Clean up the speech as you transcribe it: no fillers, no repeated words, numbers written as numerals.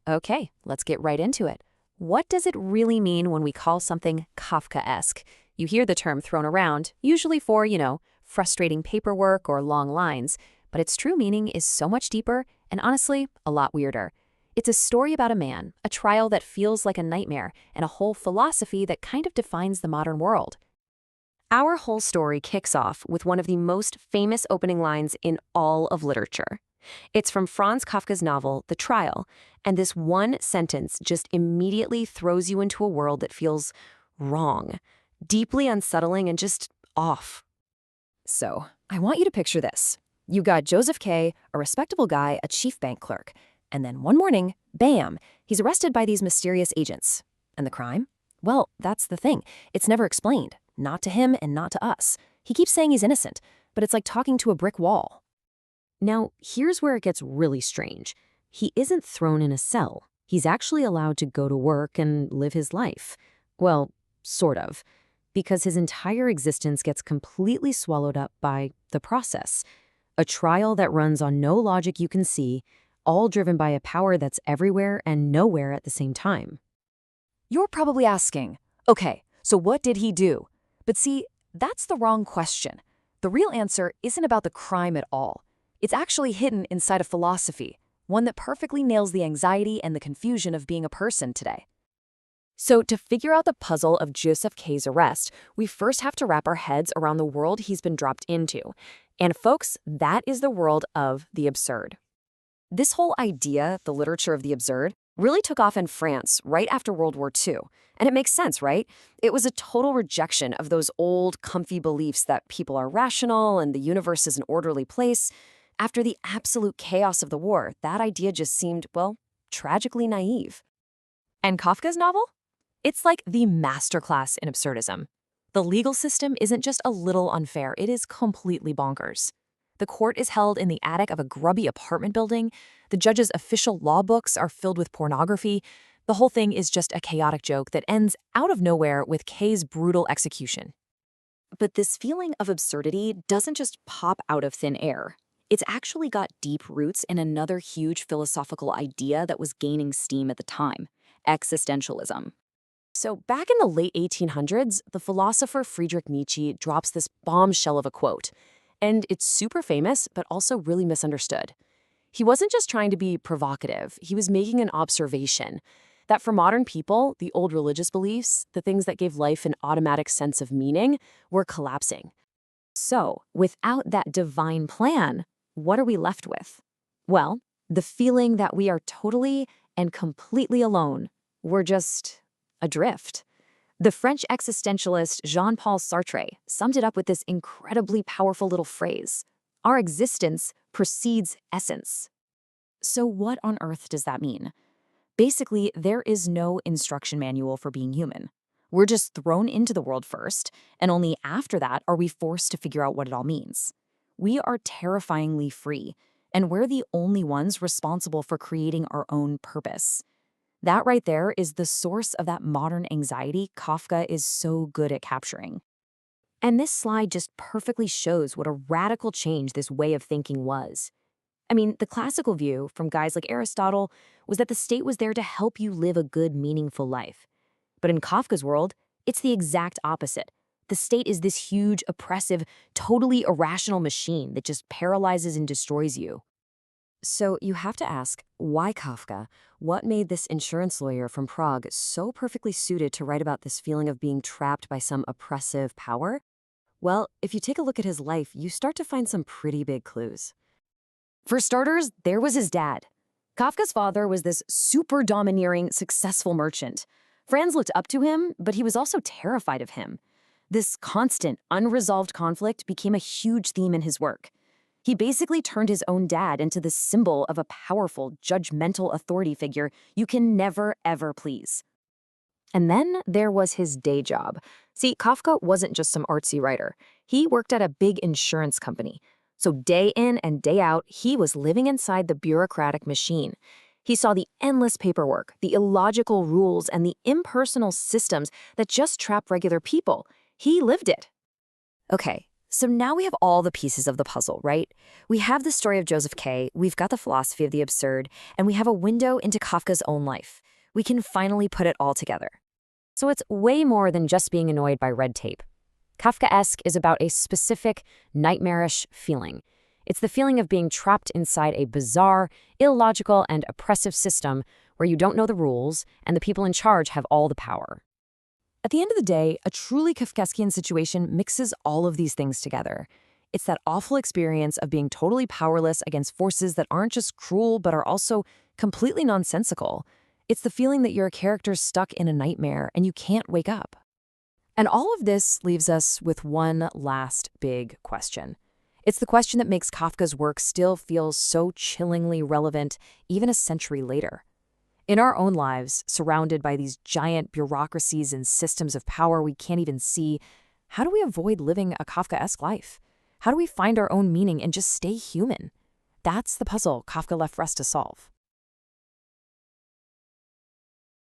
Okay, let's get right into it. What does it really mean when we call something Kafkaesque? You hear the term thrown around, usually for, frustrating paperwork or long lines, but its true meaning is so much deeper and honestly, a lot weirder. It's a story about a man, a trial that feels like a nightmare, and a whole philosophy that kind of defines the modern world. Our whole story kicks off with one of the most famous opening lines in all of literature. It's from Franz Kafka's novel, The Trial, and this one sentence just immediately throws you into a world that feels wrong, deeply unsettling and just off. So, I want you to picture this. You got Joseph K., a respectable guy, a chief bank clerk, and then one morning, bam, he's arrested by these mysterious agents. And the crime? Well, that's the thing. It's never explained. Not to him and not to us. He keeps saying he's innocent, but it's like talking to a brick wall. Now, here's where it gets really strange. He isn't thrown in a cell. He's actually allowed to go to work and live his life. Well, sort of. Because his entire existence gets completely swallowed up by the process. A trial that runs on no logic you can see, all driven by a power that's everywhere and nowhere at the same time. You're probably asking, okay, so what did he do? But see, that's the wrong question. The real answer isn't about the crime at all. It's actually hidden inside a philosophy, one that perfectly nails the anxiety and the confusion of being a person today. So to figure out the puzzle of Joseph K.'s arrest, we first have to wrap our heads around the world he's been dropped into. And folks, that is the world of the absurd. This whole idea, the literature of the absurd, really took off in France right after World War II. And it makes sense, right? It was a total rejection of those old, comfy beliefs that people are rational and the universe is an orderly place. After the absolute chaos of the war, that idea just seemed, well, tragically naive. And Kafka's novel? It's like the masterclass in absurdism. The legal system isn't just a little unfair, it is completely bonkers. The court is held in the attic of a grubby apartment building. The judge's official law books are filled with pornography. The whole thing is just a chaotic joke that ends out of nowhere with Kay's brutal execution. But this feeling of absurdity doesn't just pop out of thin air. It's actually got deep roots in another huge philosophical idea that was gaining steam at the time, existentialism. So back in the late 1800s, the philosopher Friedrich Nietzsche drops this bombshell of a quote. And it's super famous, but also really misunderstood. He wasn't just trying to be provocative, he was making an observation that for modern people, the old religious beliefs, the things that gave life an automatic sense of meaning, were collapsing. So, without that divine plan, what are we left with? Well, the feeling that we are totally and completely alone. We're just adrift. The French existentialist Jean-Paul Sartre summed it up with this incredibly powerful little phrase: our existence precedes essence. So what on earth does that mean? Basically, there is no instruction manual for being human. We're just thrown into the world first, and only after that are we forced to figure out what it all means. We are terrifyingly free, and we're the only ones responsible for creating our own purpose. That right there is the source of that modern anxiety Kafka is so good at capturing. And this slide just perfectly shows what a radical change this way of thinking was. I mean, the classical view from guys like Aristotle was that the state was there to help you live a good, meaningful life. But in Kafka's world, it's the exact opposite. The state is this huge, oppressive, totally irrational machine that just paralyzes and destroys you. So you have to ask, why Kafka? What made this insurance lawyer from Prague so perfectly suited to write about this feeling of being trapped by some oppressive power? Well, if you take a look at his life, you start to find some pretty big clues. For starters, there was his dad. Kafka's father was this super domineering, successful merchant. Franz looked up to him, but he was also terrified of him. This constant, unresolved conflict became a huge theme in his work. He basically turned his own dad into the symbol of a powerful, judgmental authority figure you can never, ever please. And then there was his day job. See, Kafka wasn't just some artsy writer. He worked at a big insurance company. So day in and day out, he was living inside the bureaucratic machine. He saw the endless paperwork, the illogical rules, and the impersonal systems that just trap regular people. He lived it. Okay, So now we have all the pieces of the puzzle, right? We have the story of Joseph K., we've got the philosophy of the absurd, and we have a window into Kafka's own life. We can finally put it all together. So it's way more than just being annoyed by red tape. Kafkaesque is about a specific, nightmarish feeling. It's the feeling of being trapped inside a bizarre, illogical, and oppressive system where you don't know the rules and the people in charge have all the power. At the end of the day, a truly Kafkaesquian situation mixes all of these things together. It's that awful experience of being totally powerless against forces that aren't just cruel but are also completely nonsensical. It's the feeling that you're a character stuck in a nightmare and you can't wake up. And all of this leaves us with one last big question. It's the question that makes Kafka's work still feel so chillingly relevant even a century later. In our own lives, surrounded by these giant bureaucracies and systems of power we can't even see, how do we avoid living a Kafkaesque life? How do we find our own meaning and just stay human? That's the puzzle Kafka left for us to solve.